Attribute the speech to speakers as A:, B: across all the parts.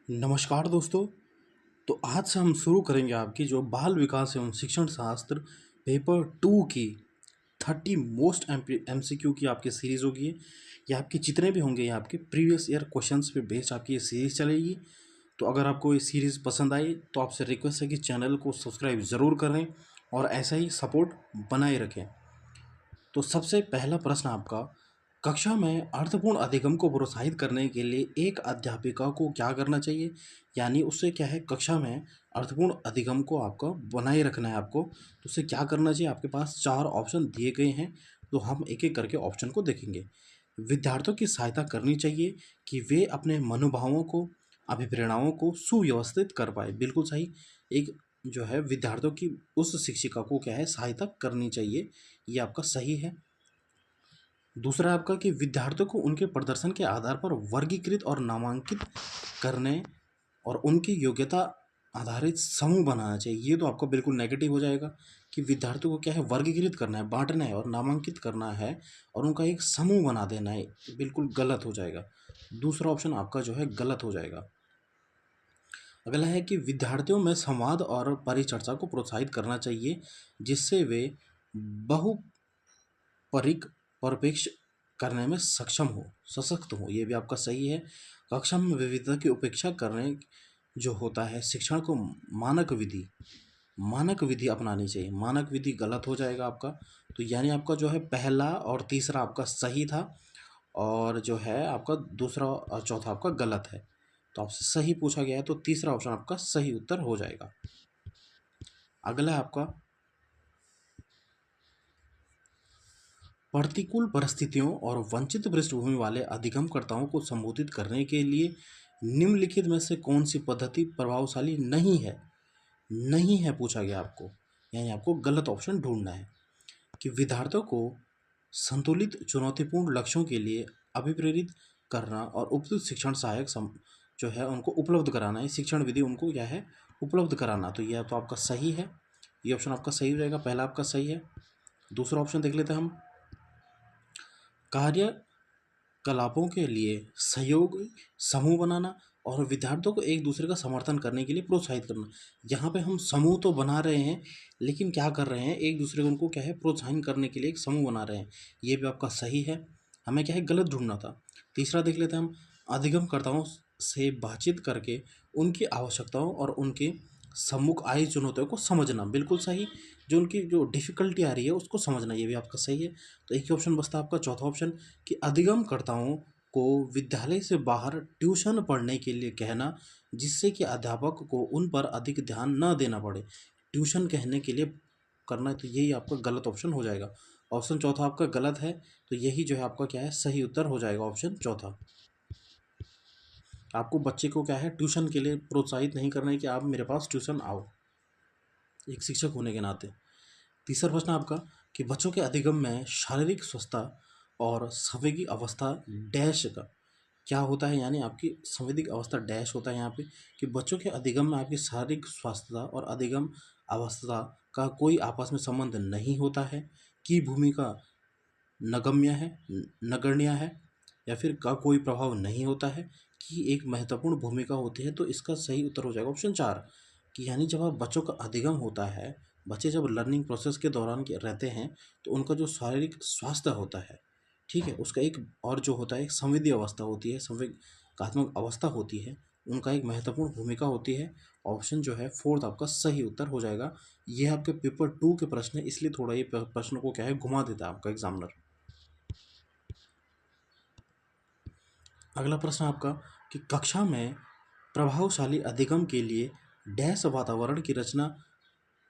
A: नमस्कार दोस्तों। तो आज से हम शुरू करेंगे आपकी जो बाल विकास एवं शिक्षण शास्त्र पेपर 2 की 30 मोस्ट एमसीक्यू की आपकी सीरीज़ होगी। ये आपके जितने भी होंगे ये आपके प्रीवियस ईयर क्वेश्चंस पे बेस्ड आपकी ये सीरीज़ चलेगी। तो अगर आपको ये सीरीज़ पसंद आई तो आपसे रिक्वेस्ट है कि चैनल को सब्सक्राइब ज़रूर करें और ऐसा ही सपोर्ट बनाए रखें। तो सबसे पहला प्रश्न आपका, कक्षा में अर्थपूर्ण अधिगम को प्रोत्साहित करने के लिए एक अध्यापिका को क्या करना चाहिए? यानी उससे क्या है, कक्षा में अर्थपूर्ण अधिगम को आपको बनाए रखना है आपको, तो उससे क्या करना चाहिए? आपके पास 4 ऑप्शन दिए गए हैं, तो हम एक-एक करके ऑप्शन को देखेंगे। विद्यार्थियों की सहायता करनी चाहिए कि वे अपने मनोभावों को, अभिप्रेरणाओं को सुव्यवस्थित कर पाएँ। बिल्कुल सही। एक जो है विद्यार्थियों की उस शिक्षिका को क्या है, सहायता करनी चाहिए, ये आपका सही है। दूसरा आपका कि विद्यार्थियों को उनके प्रदर्शन के आधार पर वर्गीकृत और नामांकित करने और उनकी योग्यता आधारित समूह बनाना चाहिए। ये तो आपका बिल्कुल नेगेटिव हो जाएगा कि विद्यार्थियों को क्या है, वर्गीकृत करना है, बांटना है और नामांकित करना है और उनका एक समूह बना देना है, बिल्कुल गलत हो जाएगा। दूसरा ऑप्शन आपका जो है गलत हो जाएगा। अगला है कि विद्यार्थियों में संवाद और परिचर्चा को प्रोत्साहित करना चाहिए, जिससे वे बहुपरिक परिप्रेक्ष्य करने में सक्षम हो, सशक्त हो। ये भी आपका सही है। कक्षा में विविधता की उपेक्षा करने जो होता है, शिक्षण को मानक विधि अपनानी चाहिए। मानक विधि गलत हो जाएगा आपका। तो यानी आपका जो है पहला और तीसरा आपका सही था और जो है आपका दूसरा और चौथा आपका गलत है। तो आपसे सही पूछा गया है तो तीसरा ऑप्शन आपका सही उत्तर हो जाएगा। अगला है आपका, प्रतिकूल परिस्थितियों और वंचित पृष्ठभूमि वाले अधिगमकर्ताओं को संबोधित करने के लिए निम्नलिखित में से कौन सी पद्धति प्रभावशाली नहीं है? नहीं है पूछा गया आपको, यानी आपको गलत ऑप्शन ढूंढना है। कि विद्यार्थियों को संतुलित चुनौतीपूर्ण लक्ष्यों के लिए अभिप्रेरित करना और उपयुक्त शिक्षण सहायक जो है उनको उपलब्ध कराना है, शिक्षण विधि उनको क्या है, उपलब्ध कराना। तो यह तो आपका सही है, ये ऑप्शन आपका सही हो जाएगा, पहला आपका सही है। दूसरा ऑप्शन देख लेते हैं हम, कार्यकलापों के लिए सहयोग समूह बनाना और विद्यार्थियों को एक दूसरे का समर्थन करने के लिए प्रोत्साहित करना। यहाँ पे हम समूह तो बना रहे हैं, लेकिन क्या कर रहे हैं, एक दूसरे को उनको क्या है, प्रोत्साहन करने के लिए एक समूह बना रहे हैं। ये भी आपका सही है, हमें क्या है, गलत ढूंढना था। तीसरा देख लेते हैं हम, अधिगमकर्ताओं से बातचीत करके उनकी आवश्यकताओं और उनके सम्मुख आई चुनौतियों को समझना। बिल्कुल सही। जो उनकी जो डिफ़िकल्टी आ रही है उसको समझना, ये भी आपका सही है। तो एक ही ऑप्शन बचता है आपका चौथा ऑप्शन, कि अधिगमकर्ताओं को विद्यालय से बाहर ट्यूशन पढ़ने के लिए कहना, जिससे कि अध्यापक को उन पर अधिक ध्यान न देना पड़े। ट्यूशन कहने के लिए करना है, तो यही आपका गलत ऑप्शन हो जाएगा। ऑप्शन चौथा आपका गलत है, तो यही जो है आपका क्या है, सही उत्तर हो जाएगा ऑप्शन चौथा। आपको बच्चे को क्या है, ट्यूशन के लिए प्रोत्साहित नहीं करना है कि आप मेरे पास ट्यूशन आओ, एक शिक्षक होने के नाते। तीसरा प्रश्न आपका, कि बच्चों के अधिगम में शारीरिक स्वस्थता और संवेगी अवस्था डैश का क्या होता है? यानी आपकी संवेदिक अवस्था डैश होता है यहाँ पे, कि बच्चों के अधिगम में आपकी शारीरिक स्वास्थ्यता और अधिगम अवस्था का कोई आपस में संबंध नहीं होता है, की भूमिका नगण्य है, नगण्य है, या फिर का कोई प्रभाव नहीं होता है, कि एक महत्वपूर्ण भूमिका होती है। तो इसका सही उत्तर हो जाएगा ऑप्शन चार, कि यानी जब आप बच्चों का अधिगम होता है, बच्चे जब लर्निंग प्रोसेस के दौरान रहते हैं, तो उनका जो शारीरिक स्वास्थ्य होता है, ठीक है, उसका एक और जो होता है एक संवेदी अवस्था होती है, संवेगात्मक अवस्था होती है, उनका एक महत्वपूर्ण भूमिका होती है। ऑप्शन जो है फोर्थ आपका सही उत्तर हो जाएगा। ये आपके पेपर 2 के प्रश्न है, इसलिए थोड़ा ये प्रश्न को क्या है, घुमा देता है आपका एग्जामिनर। अगला प्रश्न आपका, कि कक्षा में प्रभावशाली अधिगम के लिए डैश वातावरण की रचना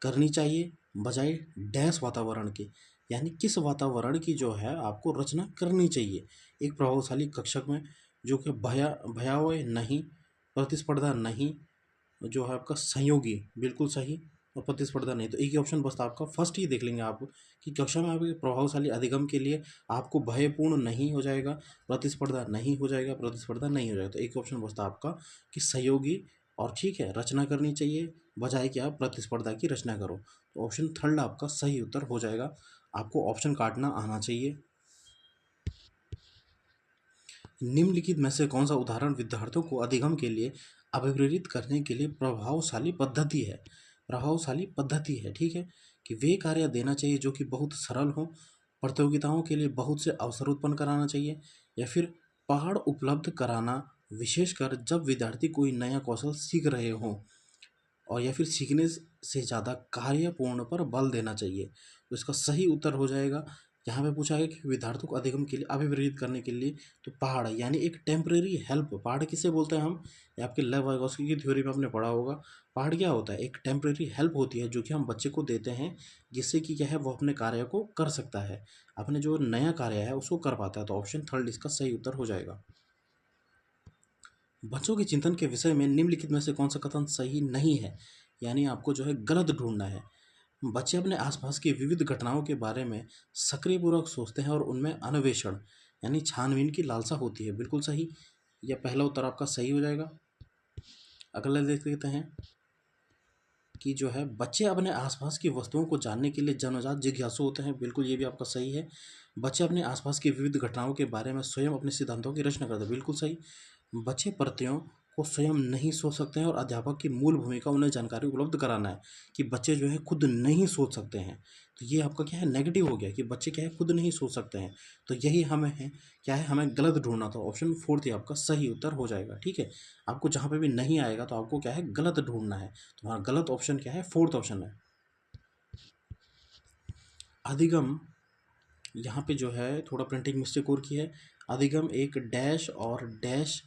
A: करनी चाहिए बजाय डैश वातावरण के, यानी किस वातावरण की जो है आपको रचना करनी चाहिए एक प्रभावशाली कक्षा में, जो कि भयावह नहीं, प्रतिस्पर्धा नहीं, जो है आपका सहयोगी, बिल्कुल सही, और प्रतिस्पर्धा नहीं। तो एक ही ऑप्शन बस आपका फर्स्ट ही देख लेंगे आप, कि कक्षा में आपके प्रभावशाली अधिगम के लिए आपको भयपूर्ण नहीं हो जाएगा, प्रतिस्पर्धा नहीं हो जाएगा, प्रतिस्पर्धा नहीं हो जाएगा। तो एक ऑप्शन बचता आपका कि सहयोगी और ठीक है रचना करनी चाहिए, बजाय कि आप प्रतिस्पर्धा की रचना करो। तो ऑप्शन थर्ड आपका सही उत्तर हो जाएगा। आपको ऑप्शन काटना आना चाहिए। निम्नलिखित में से कौन सा उदाहरण विद्यार्थियों को अधिगम के लिए अभिप्रेरित करने के लिए प्रभावशाली पद्धति है, ठीक है। कि वे कार्य देना चाहिए जो कि बहुत सरल हो, प्रतियोगिताओं के लिए बहुत से अवसर उत्पन्न कराना चाहिए, या फिर पहाड़ उपलब्ध कराना, विशेषकर जब विद्यार्थी कोई नया कौशल सीख रहे हों, और या फिर सीखने से ज़्यादा कार्यपूर्ण पर बल देना चाहिए। तो इसका सही उत्तर हो जाएगा, यहाँ पे पूछा है कि विद्यार्थियों को अधिगम के लिए अभिप्रेरित करने के लिए तो पहाड़ यानी एक टेम्परेरी हेल्प। पहाड़ किसे बोलते हैं हम, ये आपके लेव वाइगोस्की की थ्योरी में आपने पढ़ा होगा। पहाड़ क्या होता है, एक टेम्परेरी हेल्प होती है जो कि हम बच्चे को देते हैं, जिससे कि क्या है वो अपने कार्य को कर सकता है, अपने जो नया कार्य है उसको कर पाता है। तो ऑप्शन थर्ड इसका सही उत्तर हो जाएगा। बच्चों के चिंतन के विषय में निम्नलिखित में से कौन सा कथन सही नहीं है, यानी आपको जो है गलत ढूंढना है। बच्चे अपने आसपास की विविध घटनाओं के बारे में सक्रियपूर्वक सोचते हैं और उनमें अन्वेषण यानी छानबीन की लालसा होती है। बिल्कुल सही, यह पहला उत्तर आपका सही हो जाएगा। अगला देख लेते हैं कि जो है बच्चे अपने आसपास की वस्तुओं को जानने के लिए जन्मजात जिज्ञासु होते हैं। बिल्कुल ये भी आपका सही है। बच्चे अपने आसपास की विविध घटनाओं के बारे में स्वयं अपने सिद्धांतों की रचना करते हैं। बिल्कुल सही। बच्चे प्रतियों को स्वयं नहीं सोच सकते हैं और अध्यापक की मूल भूमिका उन्हें जानकारी उपलब्ध कराना है, कि बच्चे जो है खुद नहीं सोच सकते हैं। तो ये आपका क्या है, नेगेटिव हो गया कि बच्चे क्या है खुद नहीं सोच सकते हैं। तो यही हमें है क्या है, हमें गलत ढूंढना। तो ऑप्शन फोर्थ ही आपका सही उत्तर हो जाएगा, ठीक है। आपको जहाँ पे भी नहीं आएगा तो आपको क्या है गलत ढूंढना है। तो हमारा गलत ऑप्शन क्या है, फोर्थ ऑप्शन है। अधिगम, यहाँ पे जो है थोड़ा प्रिंटिंग मिस्टेक और की है। अधिगम एक डैश और डैश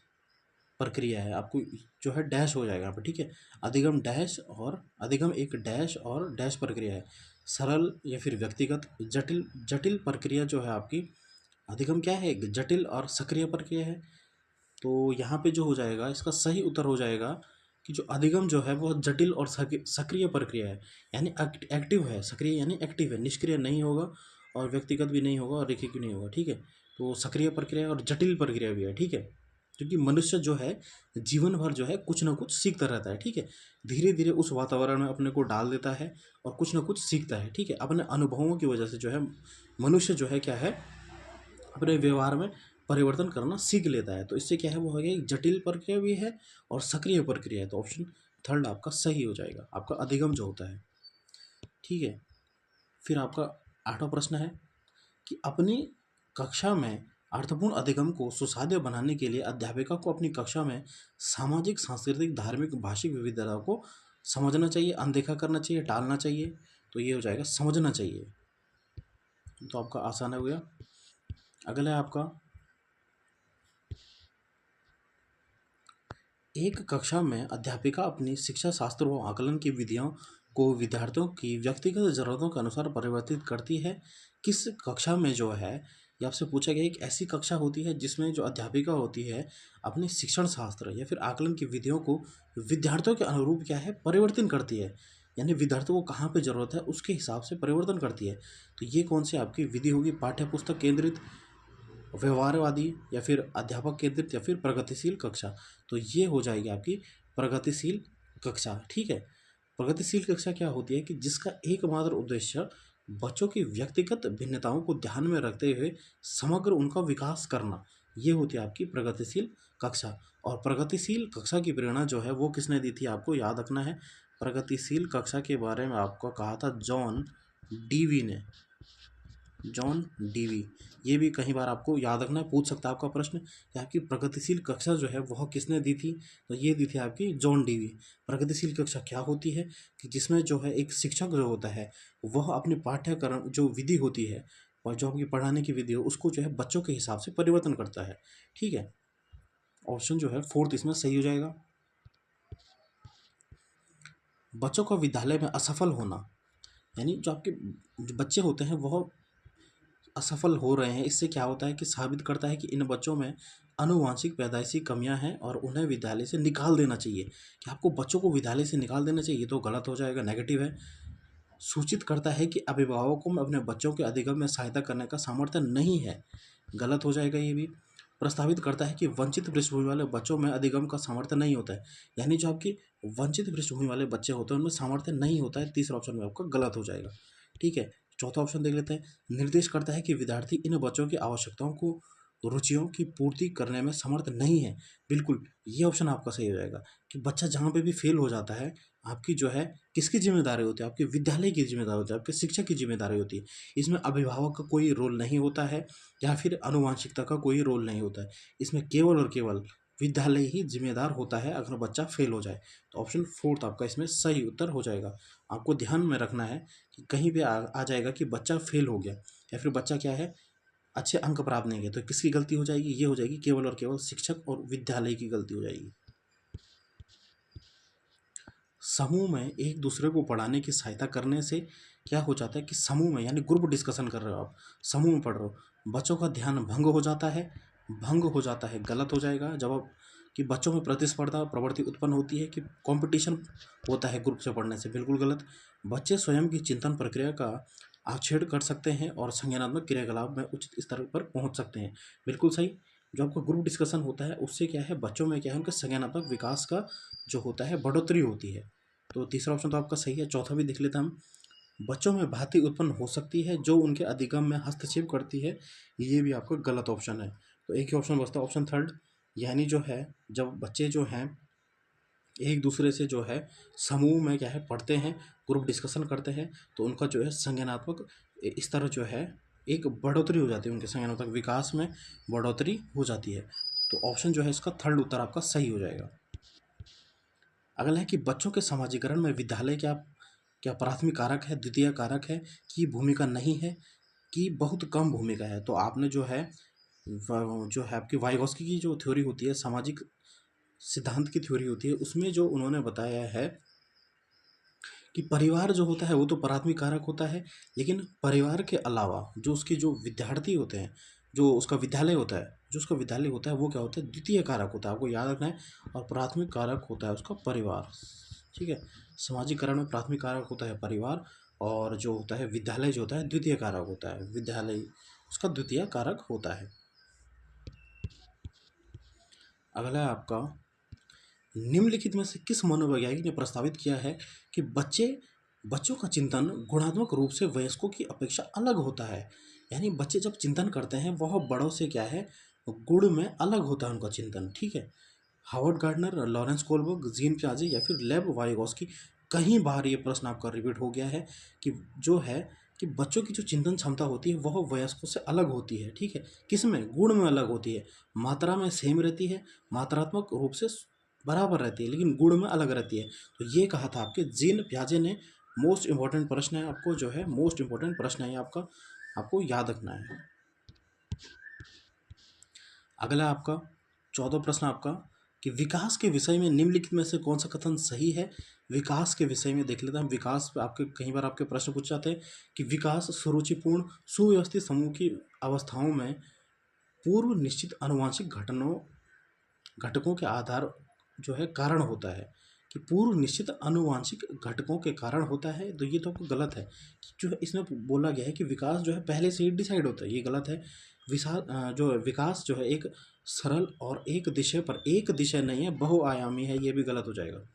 A: प्रक्रिया है, आपको जो है डैश हो जाएगा यहाँ पे, ठीक है। अधिगम एक डैश और डैश प्रक्रिया है। सरल या फिर व्यक्तिगत, जटिल जटिल प्रक्रिया जो है आपकी, अधिगम क्या है, एक जटिल और सक्रिय प्रक्रिया है। तो यहाँ पे जो हो जाएगा इसका सही उत्तर हो जाएगा कि जो अधिगम जो है वो जटिल और सक्रिय प्रक्रिया है, यानी एक्टिव है। सक्रिय यानी एक्टिव है, निष्क्रिय नहीं होगा और व्यक्तिगत भी नहीं होगा और रैखिक भी नहीं होगा, ठीक है। तो सक्रिय प्रक्रिया और जटिल प्रक्रिया भी है, ठीक है। क्योंकि मनुष्य जो है जीवन भर जो है कुछ ना कुछ सीखता रहता है, ठीक है। धीरे धीरे उस वातावरण में अपने को डाल देता है और कुछ ना कुछ सीखता है, ठीक है। अपने अनुभवों की वजह से जो है मनुष्य जो है क्या है, अपने व्यवहार में परिवर्तन करना सीख लेता है। तो इससे क्या है वो हो गया एक जटिल प्रक्रिया भी है और सक्रिय प्रक्रिया है। तो ऑप्शन थर्ड आपका सही हो जाएगा, आपका अधिगम जो होता है, ठीक है। फिर आपका आठवां प्रश्न है कि अपनी कक्षा में अर्थपूर्ण अधिगम को सुसाध्य बनाने के लिए अध्यापिका को अपनी कक्षा में सामाजिक, सांस्कृतिक, धार्मिक, भाषिक विविधता को समझना चाहिए, अनदेखा करना चाहिए, टालना चाहिए। तो ये हो जाएगा समझना चाहिए। तो आपका आसान हो गया। अगला है आपका, एक कक्षा में अध्यापिका अपनी शिक्षा शास्त्र व आकलन की विधियों को विद्यार्थियों की व्यक्तिगत ज़रूरतों के अनुसार परिवर्तित करती है। किस कक्षा में जो है, ये आपसे पूछा गया, एक ऐसी कक्षा होती है जिसमें जो अध्यापिका होती है अपने शिक्षण शास्त्र या फिर आकलन की विधियों को विद्यार्थियों के अनुरूप क्या है परिवर्तन करती है, यानी विद्यार्थियों को कहाँ पे ज़रूरत है उसके हिसाब से परिवर्तन करती है। तो ये कौन सी आपकी विधि होगी, पाठ्य पुस्तक केंद्रित, व्यवहारवादी, या फिर अध्यापक केंद्रित, या फिर प्रगतिशील कक्षा। तो ये हो जाएगी आपकी प्रगतिशील कक्षा, ठीक है। प्रगतिशील कक्षा क्या होती है कि जिसका एकमात्र उद्देश्य बच्चों की व्यक्तिगत भिन्नताओं को ध्यान में रखते हुए समग्र उनका विकास करना, ये होती है आपकी प्रगतिशील कक्षा। और प्रगतिशील कक्षा की प्रेरणा जो है वो किसने दी थी, आपको याद रखना है। प्रगतिशील कक्षा के बारे में आपको कहा था जॉन डीवी ने, जॉन डीवी। ये भी कई बार आपको याद रखना है, पूछ सकता है आपका प्रश्न कि आपकी प्रगतिशील कक्षा जो है वह किसने दी थी। तो ये दी थी आपकी जॉन डीवी। प्रगतिशील कक्षा क्या होती है कि जिसमें जो है एक शिक्षक जो होता है वह अपने पाठ्यक्रम जो विधि होती है और जो आपकी पढ़ाने की विधि हो उसको जो है बच्चों के हिसाब से परिवर्तन करता है, ठीक है। ऑप्शन जो है फोर्थ इसमें सही हो जाएगा। बच्चों का विद्यालय में असफल होना, यानी जो आपके जो बच्चे होते हैं वह असफल हो रहे हैं, इससे क्या होता है कि साबित करता है कि इन बच्चों में आनुवांशिक पैदाइशी कमियां हैं और उन्हें विद्यालय से निकाल देना चाहिए। कि आपको बच्चों को विद्यालय से निकाल देना चाहिए, ये तो गलत हो जाएगा, नेगेटिव है। सूचित करता है कि अभिभावकों में अपने बच्चों के अधिगम में सहायता करने का सामर्थ्य नहीं है, गलत हो जाएगा ये भी। प्रस्तावित करता है कि वंचित पृष्ठभूमि वाले बच्चों में अधिगम का सामर्थ्य नहीं होता है, यानी जो आपकी वंचित पृष्ठभूमि वाले बच्चे होते हैं उनमें सामर्थ्य नहीं होता है। तीसरा ऑप्शन में आपका गलत हो जाएगा, ठीक है। चौथा ऑप्शन देख लेते हैं। निर्देश करता है कि विद्यार्थी इन बच्चों की आवश्यकताओं को रुचियों की पूर्ति करने में समर्थ नहीं है। बिल्कुल, ये ऑप्शन आपका सही हो जाएगा कि बच्चा जहाँ पे भी फेल हो जाता है, आपकी जो है किसकी ज़िम्मेदारी होती है? आपके विद्यालय की ज़िम्मेदारी होती है, आपके शिक्षक की ज़िम्मेदारी होती है। इसमें अभिभावक का कोई रोल नहीं होता है या फिर आनुवंशिकता का कोई रोल नहीं होता है। इसमें केवल और केवल विद्यालय ही ज़िम्मेदार होता है अगर बच्चा फेल हो जाए। तो ऑप्शन 4 आपका इसमें सही उत्तर हो जाएगा। आपको ध्यान में रखना है कि कहीं भी आ जाएगा कि बच्चा फेल हो गया या फिर बच्चा क्या है, अच्छे अंक प्राप्त नहीं किए, तो किसकी गलती हो जाएगी? ये हो जाएगी केवल और केवल शिक्षक और विद्यालय की गलती हो जाएगी। समूह में एक दूसरे को पढ़ाने की सहायता करने से क्या हो जाता है कि समूह में यानी ग्रुप डिस्कशन कर रहे हो आप, समूह में पढ़ रहे हो, बच्चों का ध्यान भंग हो जाता है। भंग हो जाता है गलत हो जाएगा जब आप कि बच्चों में प्रतिस्पर्धा प्रवृत्ति उत्पन्न होती है कि कंपटीशन होता है ग्रुप से पढ़ने से, बिल्कुल गलत। बच्चे स्वयं की चिंतन प्रक्रिया का आक्षेप कर सकते हैं और संज्ञानात्मक क्रियाकलाप में उचित स्तर पर पहुंच सकते हैं, बिल्कुल सही। जो आपका ग्रुप डिस्कशन होता है उससे क्या है, बच्चों में क्या है, उनके संज्ञानात्मक विकास का जो होता है बढ़ोतरी होती है। तो तीसरा ऑप्शन तो आपका सही है। चौथा भी देख लेते हैं हम। बच्चों में भांति उत्पन्न हो सकती है जो उनके अधिगम में हस्तक्षेप करती है, ये भी आपका गलत ऑप्शन है। तो एक ही ऑप्शन बचता है, ऑप्शन थर्ड। यानी जो है जब बच्चे जो हैं एक दूसरे से जो है समूह में क्या है पढ़ते हैं, ग्रुप डिस्कशन करते हैं, तो उनका जो है संज्ञानात्मक स्तर जो है एक बढ़ोतरी हो जाती है, उनके संज्ञानात्मक विकास में बढ़ोतरी हो जाती है। तो ऑप्शन जो है इसका थर्ड उत्तर आपका सही हो जाएगा। अगला है कि बच्चों के समाजीकरण में विद्यालय क्या क्या प्राथमिक कारक है, द्वितीय कारक है, कि भूमिका नहीं है, कि बहुत कम भूमिका है। तो आपने जो है जो है आपकी वाइगॉस्की की जो थ्योरी होती है, सामाजिक सिद्धांत की थ्योरी होती है, उसमें जो उन्होंने बताया है कि परिवार जो होता है वो तो प्राथमिक कारक होता है, लेकिन परिवार के अलावा जो उसके जो विद्यार्थी होते हैं, जो उसका विद्यालय होता है, वो क्या होता है, द्वितीय कारक होता है, आपको याद रखना है। और प्राथमिक कारक होता है उसका परिवार, ठीक है। सामाजिकरण में प्राथमिक कारक होता है परिवार, और जो होता है विद्यालय जो होता है द्वितीय कारक होता है, विद्यालय उसका द्वितीय कारक होता है। अगला है आपका, निम्नलिखित में से किस मनोवैज्ञानिक ने प्रस्तावित किया है कि बच्चों का चिंतन गुणात्मक रूप से वयस्कों की अपेक्षा अलग होता है। यानी बच्चे जब चिंतन करते हैं वह बड़ों से क्या है, गुण में अलग होता है उनका चिंतन, ठीक है। Howard Gardner, Lawrence Kohlberg, Jean पियाजे या फिर लेव वाइगॉस्की, कई बार ये प्रश्न आपका रिपीट हो गया है कि जो है कि बच्चों की जो चिंतन क्षमता होती है वह वयस्कों से अलग होती है, ठीक है। किस में? गुण में अलग होती है, मात्रा में सेम रहती है, मात्रात्मक रूप से बराबर रहती है, लेकिन गुण में अलग रहती है। तो ये कहा था आपके जीन पियाजे ने। मोस्ट इंपॉर्टेंट प्रश्न है, आपको जो है मोस्ट इंपॉर्टेंट प्रश्न है आपका, आपको याद रखना है। अगला आपका 14 प्रश्न आपका, कि विकास के विषय में निम्नलिखित में से कौन सा कथन सही है। विकास के विषय में देख लेते हैं हम। विकास पे आपके कई बार आपके प्रश्न पूछ जाते हैं कि विकास सुरुचिपूर्ण सुव्यवस्थित समूह की अवस्थाओं में पूर्व निश्चित आनुवंशिक घटकों के आधार जो है कारण होता है, कि पूर्व निश्चित आनुवंशिक घटकों के कारण होता है। तो ये तो आपको गलत है। जो है इसमें बोला गया है कि विकास जो है पहले से ही डिसाइड होता है, ये गलत है। जो विकास जो है एक सरल और एक दिशा नहीं है, बहुआयामी है, ये भी गलत हो जाएगा।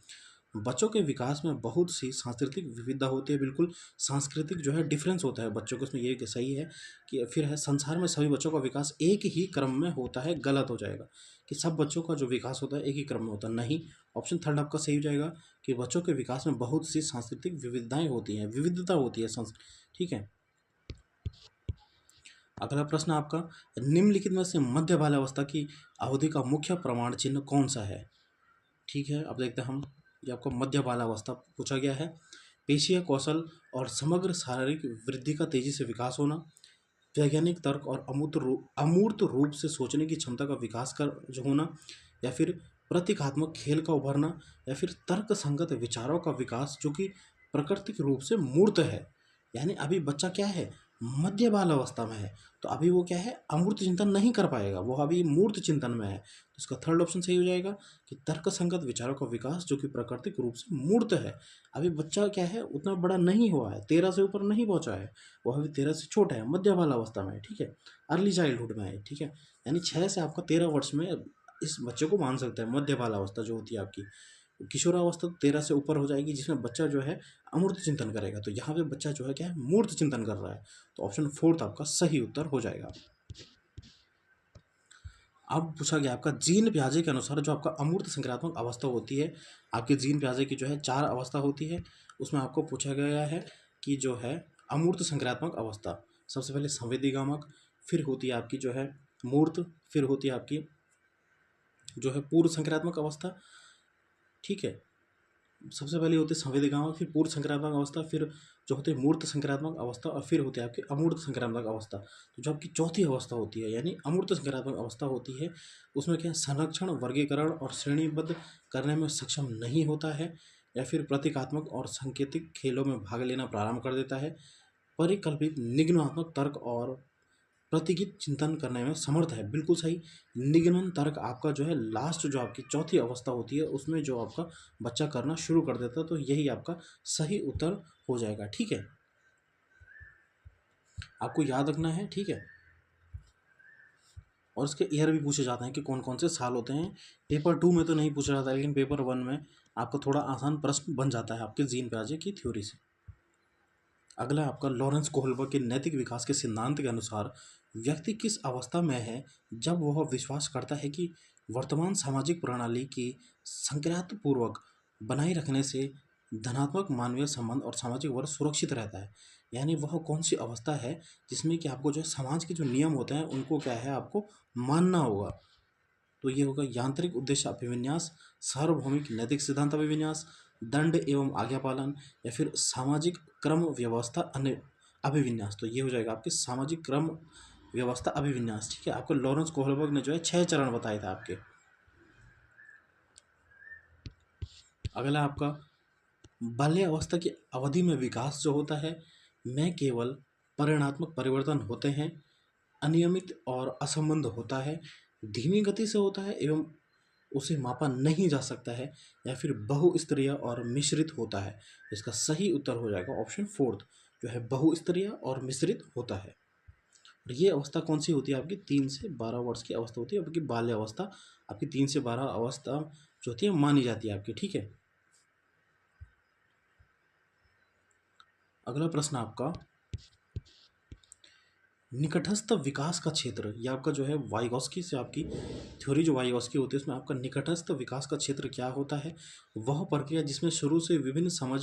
A: बच्चों के विकास में बहुत सी सांस्कृतिक विविधता होती है, बिल्कुल सांस्कृतिक जो है डिफरेंस होता है बच्चों को, उसमें ये सही है। कि फिर है, संसार में सभी बच्चों का विकास एक ही क्रम में होता है, गलत हो जाएगा। कि सब बच्चों का जो विकास होता है एक ही क्रम में होता है, नहीं। ऑप्शन थर्ड आपका सही हो जाएगा कि बच्चों के विकास में बहुत सी सांस्कृतिक विविधताएं होती हैं, विविधता होती है ठीक है। अगला प्रश्न आपका, निम्नलिखित में से मध्य बाल्यावस्था की अवधि का मुख्य प्रमाण चिन्ह कौन सा है। ठीक है, अब देखते हैं हम। ये आपको मध्य बाल्यावस्था पूछा गया है। पेशीय कौशल और समग्र शारीरिक वृद्धि का तेजी से विकास होना, वैज्ञानिक तर्क और अमूर्त रूप से सोचने की क्षमता का विकास कर जो होना, या फिर प्रतीकात्मक खेल का उभरना, या फिर तर्क संगत विचारों का विकास जो कि प्राकृतिक रूप से मूर्त है। यानी अभी बच्चा क्या है, मध्य बाल अवस्था में है, तो अभी वो क्या है, अमूर्त चिंतन नहीं कर पाएगा, वो अभी मूर्त चिंतन में है। तो इसका थर्ड ऑप्शन सही हो जाएगा कि तर्क संगत विचारों का विकास जो कि प्राकृतिक रूप से मूर्त है। अभी बच्चा क्या है, उतना बड़ा नहीं हुआ है, 13 से ऊपर नहीं पहुंचा है, वो अभी 13 से छोटा है, मध्य बाल अवस्था में है, ठीक है, अर्ली चाइल्डहुड में है, ठीक है। यानी 6 से आपका 13 वर्ष में इस बच्चे को मान सकते हैं। मध्य बाल अवस्था जो होती है आपकी, किशोरावस्था तो 13 से ऊपर हो जाएगी, जिसमें बच्चा जो है अमूर्त चिंतन करेगा। तो यहाँ पे बच्चा जो है क्या है, मूर्त चिंतन कर रहा है। तो ऑप्शन फोर्थ आपका सही उत्तर हो जाएगा। अब पूछा गया आपका जीन पियाजे के अनुसार जो आपका अमूर्त संक्रियात्मक अवस्था होती है, आपके जीन पियाजे की जो है 4 अवस्था होती है। उसमें आपको पूछा गया है कि जो है अमूर्त संक्रियात्मक अवस्था, सबसे पहले संवेदीगामक, फिर होती है आपकी जो है मूर्त, फिर होती है आपकी जो है पूर्व संक्रियात्मक अवस्था। ठीक है, सबसे पहले होती है संवेदीगामक, फिर पूर्व संक्रामक अवस्था, फिर जो होती है मूर्त संक्रामक अवस्था, और फिर होती है आपकी अमूर्त संक्रामक अवस्था। तो जो आपकी चौथी अवस्था होती है यानी अमूर्त संक्रामक अवस्था होती है, उसमें क्या है, संरक्षण, वर्गीकरण और श्रेणीबद्ध करने में सक्षम नहीं होता है, या फिर प्रतीकात्मक और सांकेतिक खेलों में भाग लेना प्रारंभ कर देता है, परिकल्पित निगमनात्मक तर्क और प्रतिगित चिंतन करने में समर्थ है। बिल्कुल सही। निगमन तर्क आपका जो है लास्ट जो आपकी चौथी अवस्था होती है, उसमें जो आपका बच्चा करना शुरू कर देता है, तो यही आपका सही उत्तर हो जाएगा। ठीक है, आपको याद रखना है। ठीक है, और इसके ईयर भी पूछे जाते हैं कि कौन कौन से साल होते हैं। पेपर 2 में तो नहीं पूछा जाता है, लेकिन पेपर 1 में आपको थोड़ा आसान प्रश्न बन जाता है आपके जीन पियाजे की थ्योरी से। अगला आपका लॉरेंस कोहलबर्ग के नैतिक विकास के सिद्धांत के अनुसार व्यक्ति किस अवस्था में है जब वह विश्वास करता है कि वर्तमान सामाजिक प्रणाली की संक्रांतपूर्वक बनाए रखने से धनात्मक मानवीय संबंध और सामाजिक वर्ग सुरक्षित रहता है। यानी वह कौन सी अवस्था है जिसमें कि आपको जो है समाज के जो नियम होते हैं उनको क्या है आपको मानना होगा। तो ये होगा यांत्रिक उद्देश्य अभिविन्यास, सार्वभौमिक नैतिक सिद्धांत अभिविन्यास, दंड एवं आज्ञा पालन, या फिर सामाजिक क्रम व्यवस्था अन्य अभिविन्यास। तो ये हो जाएगा आपके सामाजिक क्रम व्यवस्था अभिविन्यास। ठीक है, आपको लॉरेंस कोहलबर्ग ने जो है 6 चरण बताए थे आपके। अगला आपका बाल्य अवस्था की अवधि में विकास जो होता है में केवल परिणात्मक परिवर्तन होते हैं, अनियमित और असंबद्ध होता है, धीमी गति से होता है एवं उसे मापा नहीं जा सकता है, या फिर बहुस्तरीय और मिश्रित होता है। इसका सही उत्तर हो जाएगा ऑप्शन 4 जो है बहुस्तरीय और मिश्रित होता है। और ये अवस्था कौन सी होती है आपकी 3 से 12 वर्ष की अवस्था होती है, आपकी बाल्य अवस्था आपकी 3 से 12 अवस्था जो होती है मानी जाती है आपकी। ठीक है, अगला प्रश्न आपका निकटस्थ विकास का क्षेत्र, ये आपका जो है वाइगॉस्की से आपकी थ्योरी जो वाइगॉस्की होती है उसमें आपका निकटस्थ विकास का क्षेत्र क्या होता है। वह प्रक्रिया जिसमें शुरू से विभिन्न समझ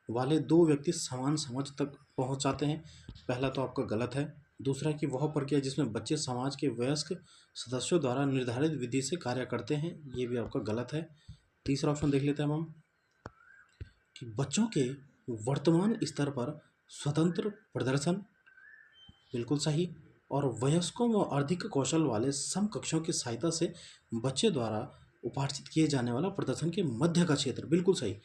A: वाले दो व्यक्ति समान समझ तक पहुंच जाते हैं। पहला तो आपका गलत है। दूसरा कि वह प्रक्रिया जिसमें बच्चे समाज के वयस्क सदस्यों द्वारा निर्धारित विधि से कार्य करते हैं, ये भी आपका गलत है। तीसरा ऑप्शन देख लेते हैं हम कि बच्चों के वर्तमान स्तर पर स्वतंत्र प्रदर्शन, बिल्कुल सही। और वयस्कों व अधिक कौशल वाले समकक्षों की सहायता से बच्चे द्वारा उपार्जित किए जाने वाला प्रदर्शन के मध्य का क्षेत्र, बिल्कुल सही।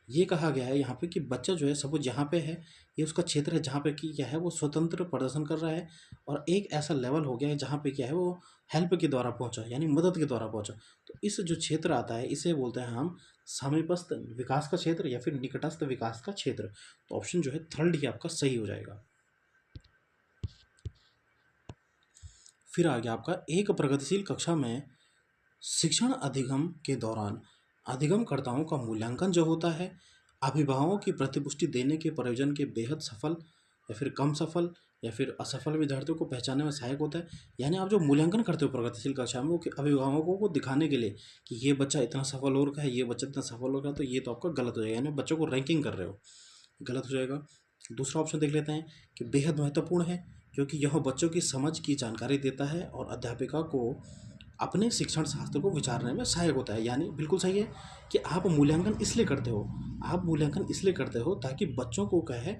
A: ये कहा गया है यहाँ पे कि बच्चा जो है सपोज यहाँ पे है, ये उसका क्षेत्र है जहाँ पे कि क्या है वो स्वतंत्र प्रदर्शन कर रहा है, और एक ऐसा लेवल हो गया है जहाँ पे क्या है वो हेल्प के द्वारा पहुँचा, यानी मदद के द्वारा पहुँचा। तो इस जो क्षेत्र आता है इसे बोलते हैं हम समीपस्थ विकास का क्षेत्र या फिर निकटस्थ विकास का क्षेत्र। तो ऑप्शन जो है थर्ड ही आपका सही हो जाएगा। फिर आ गया आपका एक प्रगतिशील कक्षा में शिक्षण अधिगम के दौरान अधिगमकर्ताओं का मूल्यांकन जो होता है अभिभावकों की प्रतिपुष्टि देने के प्रयोजन के बेहद सफल या फिर कम सफल या फिर असफल विद्यार्थियों को पहचानने में सहायक होता है। यानी आप जो मूल्यांकन करते हो प्रगतिशील कक्षा में वो कि अभिभावकों को दिखाने के लिए कि ये बच्चा इतना सफल हो रखा है, ये बच्चा इतना सफल हो रहा है, तो ये तो आपका गलत हो जाएगा, यानी बच्चों को रैंकिंग कर रहे हो, गलत हो जाएगा। दूसरा ऑप्शन देख लेते हैं कि बेहद महत्वपूर्ण है क्योंकि यह बच्चों की समझ की जानकारी देता है और अध्यापिका को अपने शिक्षण शास्त्र को विचारने में सहायक होता है। यानी बिल्कुल सही है कि आप मूल्यांकन इसलिए करते हो, आप मूल्यांकन इसलिए करते हो ताकि बच्चों को क्या है,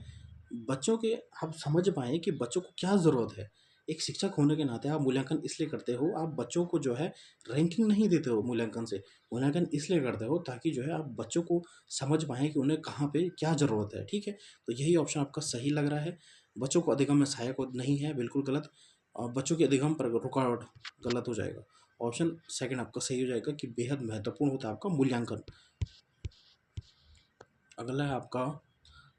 A: बच्चों के आप समझ पाएँ कि बच्चों को क्या ज़रूरत है। एक शिक्षक होने के नाते आप मूल्यांकन इसलिए करते हो, आप बच्चों को जो है रैंकिंग नहीं देते हो मूल्यांकन से, मूल्यांकन इसलिए करते हो ताकि जो है आप बच्चों को समझ पाएँ कि उन्हें कहाँ पे क्या ज़रूरत है। ठीक है, तो यही ऑप्शन आपका सही लग रहा है। बच्चों को अधिगम में सहायक नहीं है, बिल्कुल गलत। और बच्चों के अधिगम पर रुकावट, गलत हो जाएगा। ऑप्शन सेकंड आपका सही हो जाएगा कि बेहद महत्वपूर्ण होता है आपका मूल्यांकन। अगला है आपका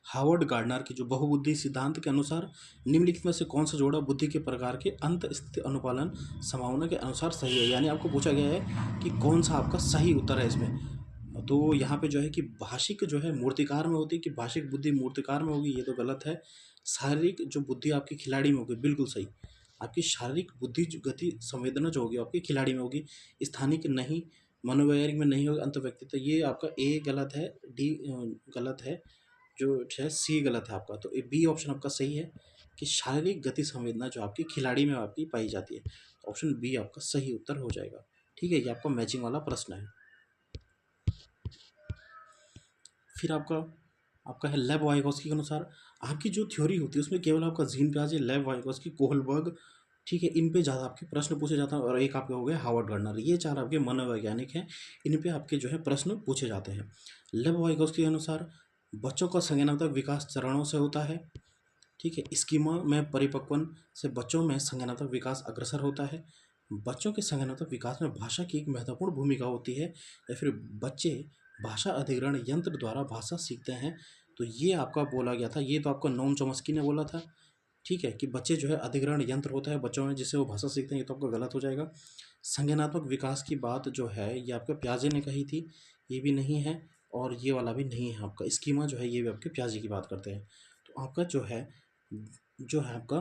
A: हार्वर्ड गार्डनर की जो बहुबुद्धि सिद्धांत के अनुसार निम्नलिखित में से कौन सा जोड़ा बुद्धि के प्रकार के अंत स्थिति अनुपालन संभावना के अनुसार सही है। यानी आपको पूछा गया है कि कौन सा आपका सही उत्तर है इसमें। तो यहाँ पे जो है कि भाषिक जो है मूर्तिकार में होती है, कि भाषिक बुद्धि मूर्तिकार में होगी, ये तो गलत है। शारीरिक जो बुद्धि आपकी खिलाड़ी में होगी, बिल्कुल सही। आपकी शारीरिक बुद्धि गति संवेदना जो होगी आपके खिलाड़ी में होगी, स्थानिक नहीं, मनोवैज्ञानिक में नहीं होगी, अंतर्व्यक्तित्व। ये आपका ए गलत है, डी गलत है, जो है सी गलत है आपका। तो ये बी ऑप्शन आपका सही है कि शारीरिक गति संवेदना जो आपकी खिलाड़ी में आपकी पाई जाती है। ऑप्शन बी आपका सही उत्तर हो जाएगा। ठीक है, ये आपका मैचिंग वाला प्रश्न है। फिर आपका आपका है लेव वाइगोस्की के अनुसार आपकी जो थ्योरी होती है उसमें केवल आपका जीन पियाजे, लेव वाइगोस्की, कोहलबर्ग, ठीक है, इन पे ज़्यादा आपके प्रश्न पूछे जाते हैं। और एक आपके हो गए हार्वर्ड गर्नर। ये चार आपके मनोवैज्ञानिक हैं, इन पे आपके जो है प्रश्न पूछे जाते हैं। लेव वाइगोस्की के अनुसार बच्चों का संज्ञानात्मक विकास चरणों से होता है। ठीक है, स्कीमा में परिपक्वन से बच्चों में संज्ञानात्मक विकास अग्रसर होता है। बच्चों के संज्ञानात्मक विकास में भाषा की एक महत्वपूर्ण भूमिका होती है, या फिर बच्चे भाषा अधिग्रहण यंत्र द्वारा भाषा सीखते हैं। तो ये आपका बोला गया था, ये तो आपका नोम चॉम्स्की ने बोला था। ठीक है, कि बच्चे जो है अधिग्रहण यंत्र होता है बच्चों में जिससे वो भाषा सीखते हैं, ये तो आपका गलत हो जाएगा। संज्ञानात्मक विकास की बात जो है ये आपके प्याजे ने कही थी, ये भी नहीं है। और ये वाला भी नहीं है आपका, स्कीमा जो है ये भी आपके प्याजे की बात करते हैं। तो आपका जो है आपका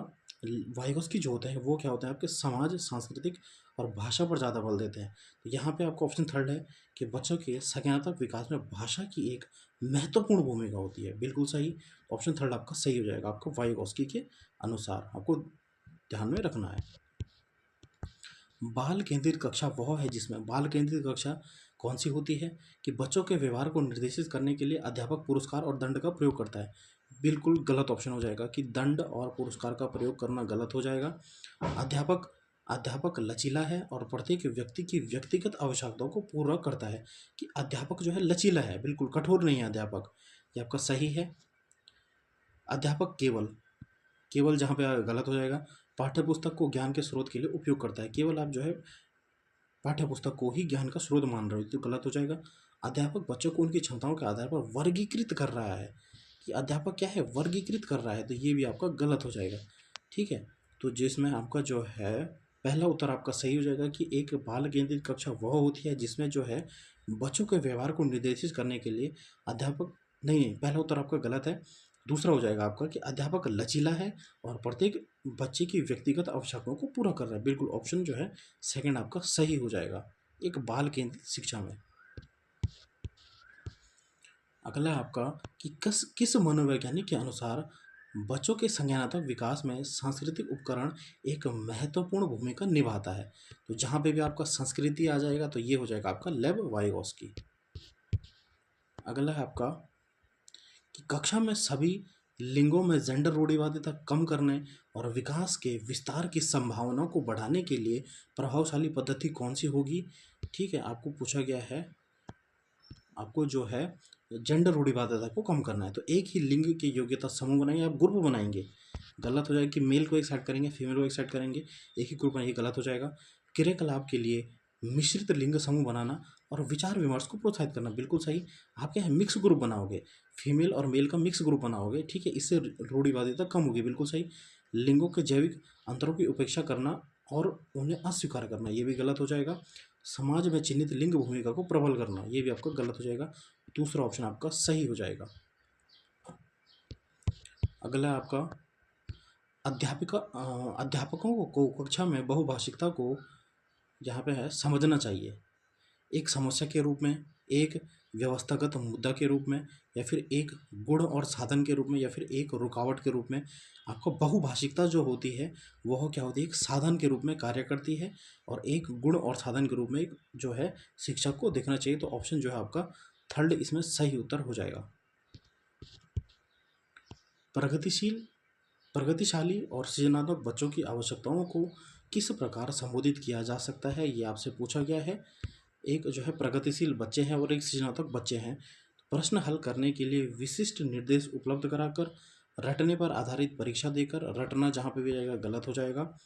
A: वाइगोस्की जो होते हैं वो क्या होते हैं आपके समाज, सांस्कृतिक और भाषा पर ज़्यादा बल देते हैं। तो यहाँ पे आपका ऑप्शन थर्ड है कि बच्चों के संज्ञानात्मक विकास में भाषा की एक महत्वपूर्ण भूमिका होती है। बिल्कुल सही, ऑप्शन थर्ड आपका सही हो जाएगा आपका वाइगोस्की के अनुसार, आपको ध्यान में रखना है। बाल केंद्रित कक्षा वह है जिसमें बाल केंद्रित कक्षा कौन सी होती है कि बच्चों के व्यवहार को निर्देशित करने के लिए अध्यापक पुरस्कार और दंड का प्रयोग करता है। बिल्कुल गलत ऑप्शन हो जाएगा कि दंड और पुरस्कार का प्रयोग करना गलत हो जाएगा। अध्यापक अध्यापक लचीला है और प्रत्येक व्यक्ति की व्यक्तिगत आवश्यकताओं को पूरा करता है। कि अध्यापक जो है लचीला है, बिल्कुल कठोर नहीं है अध्यापक, ये आपका सही है। अध्यापक केवल केवल जहाँ पे गलत हो जाएगा, पाठ्य पुस्तक को ज्ञान के स्रोत के लिए उपयोग करता है। केवल आप जो है पाठ्य पुस्तक को ही ज्ञान का स्रोत मान रहे हो तो गलत हो जाएगा। अध्यापक बच्चों को उनकी क्षमताओं के आधार पर वर्गीकृत कर रहा है, कि अध्यापक क्या है वर्गीकृत कर रहा है, तो ये भी आपका गलत हो जाएगा। ठीक है, तो जिसमें आपका जो है पहला उत्तर आपका सही हो जाएगा कि एक बाल केंद्रित कक्षा वह होती है जिसमें जो है बच्चों के व्यवहार को निर्देशित करने के लिए अध्यापक, नहीं, पहला उत्तर आपका गलत है। दूसरा हो जाएगा आपका कि अध्यापक लचीला है और प्रत्येक बच्चे की व्यक्तिगत आवश्यकताओं को पूरा कर रहा है। बिल्कुल ऑप्शन जो है सेकंड आपका सही हो जाएगा एक बाल केंद्रित शिक्षा में। अगला आपका कि किस मनोवैज्ञानिक के अनुसार बच्चों के संज्ञानात्मक विकास में सांस्कृतिक उपकरण एक महत्वपूर्ण भूमिका निभाता है। तो जहाँ पे भी आपका संस्कृति आ जाएगा तो ये हो जाएगा आपका लेव वाइगोस्की। अगला है आपका कि कक्षा में सभी लिंगों में जेंडर रूढ़िवादिता कम करने और विकास के विस्तार की संभावनाओं को बढ़ाने के लिए प्रभावशाली पद्धति कौन सी होगी। ठीक है, आपको पूछा गया है, आपको जो है जेंडर रूढ़िवादिता को कम करना है। तो एक ही लिंग की योग्यता समूह बनाएंगे, आप ग्रुप बनाएंगे, गलत हो जाएगा कि मेल को एक साइड करेंगे फीमेल को एक साइड करेंगे, एक ही ग्रुप बनाएंगे, गलत हो जाएगा। क्रियाकलाप के लिए मिश्रित लिंग समूह बनाना और विचार विमर्श को प्रोत्साहित करना, बिल्कुल सही। आप क्या है मिक्स ग्रुप बनाओगे, फीमेल और मेल का मिक्स ग्रुप बनाओगे, ठीक है, इससे रूढ़िवादिता कम होगी, बिल्कुल सही। लिंगों के जैविक अंतरों की उपेक्षा करना और उन्हें अस्वीकार करना, ये भी गलत हो जाएगा। समाज में चिन्हित लिंग भूमिका को प्रबल करना, ये भी आपका गलत हो जाएगा। दूसरा ऑप्शन आपका सही हो जाएगा। अगला आपका अध्यापकों को कक्षा में बहुभाषिकता को यहाँ पे है समझना चाहिए, एक समस्या के रूप में, एक व्यवस्थागत मुद्दा के रूप में, या फिर एक गुण और साधन के रूप में, या फिर एक रुकावट के रूप में। आपको बहुभाषिकता जो होती है वह क्या होती है एक साधन के रूप में कार्य करती है, और एक गुण और साधन के रूप में एक जो है शिक्षक को देखना चाहिए। तो ऑप्शन जो है आपका थर्ड इसमें सही उत्तर हो जाएगा। प्रगतिशाली और सृजनात्मक बच्चों की आवश्यकताओं को किस प्रकार संबोधित किया जा सकता है, ये आपसे पूछा गया है। एक जो है प्रगतिशील बच्चे हैं और एक सृजनात्मक बच्चे हैं। प्रश्न हल करने के लिए विशिष्ट निर्देश उपलब्ध कराकर, रटने पर आधारित परीक्षा देकर, रटना जहाँ पे भी जाएगा गलत हो जाएगा,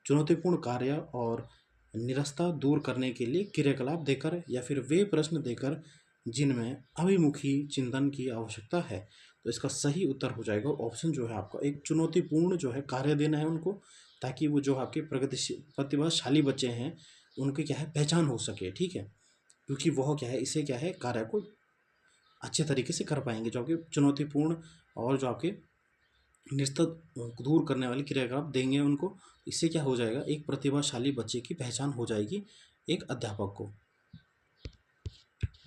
A: चुनौतीपूर्ण कार्य और निरस्ता दूर करने के लिए क्रियाकलाप देकर, या फिर वे प्रश्न देकर जिनमें अभिमुखी चिंतन की आवश्यकता है। तो इसका सही उत्तर हो जाएगा ऑप्शन जो है आपका एक चुनौतीपूर्ण जो है कार्य देना है उनको, ताकि वो जो आपके प्रगतिशील प्रतिभाशाली बच्चे हैं उनकी क्या है पहचान हो सके। ठीक है, क्योंकि वह क्या है इसे क्या है कार्य को अच्छे तरीके से कर पाएंगे, जो आपके चुनौतीपूर्ण और जो आपके निस्तर दूर करने वाले क्रियाकलाप देंगे उनको। इससे क्या हो जाएगा, एक प्रतिभाशाली बच्चे की पहचान हो जाएगी एक अध्यापक को।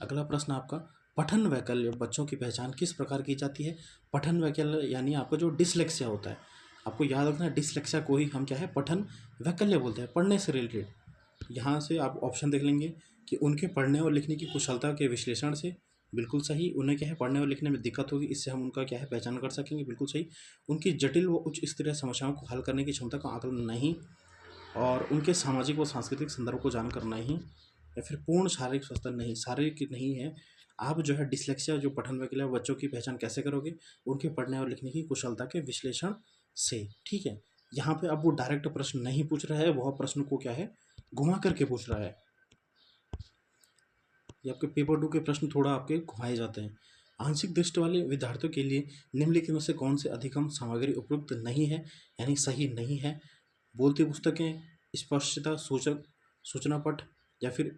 A: अगला प्रश्न आपका, पठन वैकल्य बच्चों की पहचान किस प्रकार की जाती है। पठन वैकल्य यानी आपका जो डिसलेक्सिया होता है, आपको याद रखना है डिसलेक्सिया को ही हम क्या है पठन वैकल्य बोलते हैं, पढ़ने से रिलेटेड। यहाँ से आप ऑप्शन देख लेंगे कि उनके पढ़ने और लिखने की कुशलता के विश्लेषण से, बिल्कुल सही। उन्हें क्या है पढ़ने और लिखने में दिक्कत होगी, इससे हम उनका क्या है पहचान कर सकेंगे, बिल्कुल सही। उनकी जटिल व उच्च स्तरीय समस्याओं को हल करने की क्षमता का आकलन नहीं, और उनके सामाजिक व सांस्कृतिक संदर्भ को जानकर नहीं, या फिर पूर्ण शारीरिक स्वस्थ नहीं, शारीरिक नहीं है। आप जो है डिसलेक्सिया जो पठन वैकल्य बच्चों की पहचान कैसे करोगे, उनके पढ़ने और लिखने की कुशलता के विश्लेषण से, ठीक है। यहाँ पे अब वो डायरेक्ट प्रश्न नहीं पूछ रहा है, वह प्रश्न को क्या है घुमा करके पूछ रहा है। ये आपके पेपर 2 के प्रश्न थोड़ा आपके घुमाए जाते हैं। आंशिक दृष्टि वाले विद्यार्थियों के लिए निम्नलिखित में से कौन से अधिगम सामग्री उपयुक्त नहीं है, यानी सही नहीं है। बोलती पुस्तकें, स्पष्टता सूचक सूचना पट, या फिर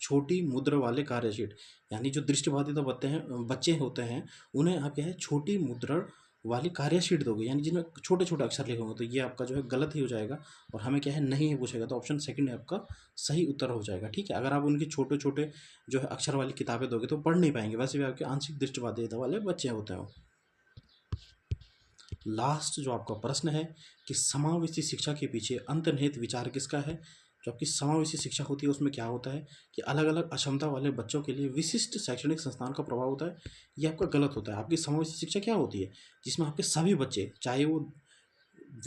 A: छोटी मुद्रा वाले कार्यशीट। यानी जो दृष्टिबाधित बच्चे होते हैं उन्हें आप क्या है छोटी मुद्रा वाली कार्यशीट दोगे, यानी जिनमें छोटे छोटे अक्षर लिखे होंगे, तो ये आपका जो है गलत ही हो जाएगा, और हमें क्या है नहीं है पूछेगा, तो ऑप्शन सेकंड आपका सही उत्तर हो जाएगा, ठीक है। अगर आप उनके छोटे छोटे जो है अक्षर वाली किताबें दोगे तो पढ़ नहीं पाएंगे, वैसे भी आपके आंशिक दृष्टिबाधित वाले बच्चे होते हैं। लास्ट जो आपका प्रश्न है कि समावेशी शिक्षा के पीछे अंतर्निहित विचार किसका है। जो आपकी समावेशी शिक्षा होती है उसमें क्या होता है कि अलग अलग अक्षमता वाले बच्चों के लिए विशिष्ट शैक्षणिक संस्थान का प्रभाव होता है, ये आपका गलत होता है। आपकी समावेशी शिक्षा क्या होती है, जिसमें आपके सभी बच्चे, चाहे वो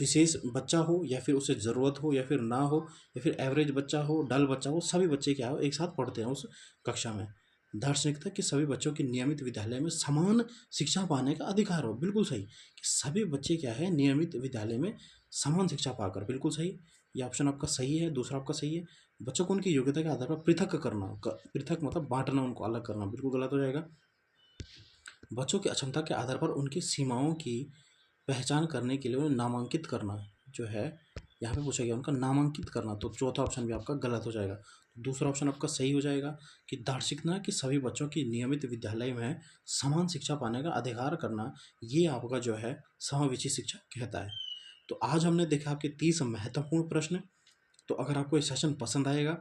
A: विशेष बच्चा हो या फिर उसे ज़रूरत हो या फिर ना हो, या फिर एवरेज बच्चा हो, डल बच्चा हो, सभी बच्चे क्या हो एक साथ पढ़ते हैं उस कक्षा में। दार्शनिकता कि सभी बच्चों की नियमित विद्यालय में समान शिक्षा पाने का अधिकार हो, बिल्कुल सही। कि सभी बच्चे क्या है नियमित विद्यालय में समान शिक्षा पाकर, बिल्कुल सही। ये ऑप्शन आपका सही है, दूसरा आपका सही है। बच्चों को उनकी योग्यता के आधार पर पृथक करना, पृथक मतलब बांटना, उनको अलग करना, बिल्कुल गलत हो जाएगा। बच्चों की अक्षमता के आधार पर उनकी सीमाओं की पहचान करने के लिए उन्हें नामांकित करना जो है यहाँ पे पूछा गया, उनका नामांकित करना, तो चौथा ऑप्शन भी आपका गलत हो जाएगा। दूसरा ऑप्शन आपका सही हो जाएगा कि दार्शनिकता कि सभी बच्चों की नियमित विद्यालय में समान शिक्षा पाने का अधिकार करना, ये आपका जो है समावेशी शिक्षा कहता है। तो आज हमने देखा आपके 30 महत्वपूर्ण प्रश्न। तो अगर आपको ये सेशन पसंद आएगा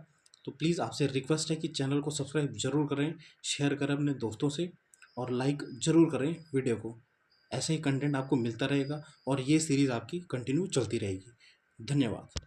A: तो प्लीज़ आपसे रिक्वेस्ट है कि चैनल को सब्सक्राइब जरूर करें, शेयर करें अपने दोस्तों से, और लाइक ज़रूर करें वीडियो को। ऐसे ही कंटेंट आपको मिलता रहेगा और ये सीरीज़ आपकी कंटिन्यू चलती रहेगी। धन्यवाद।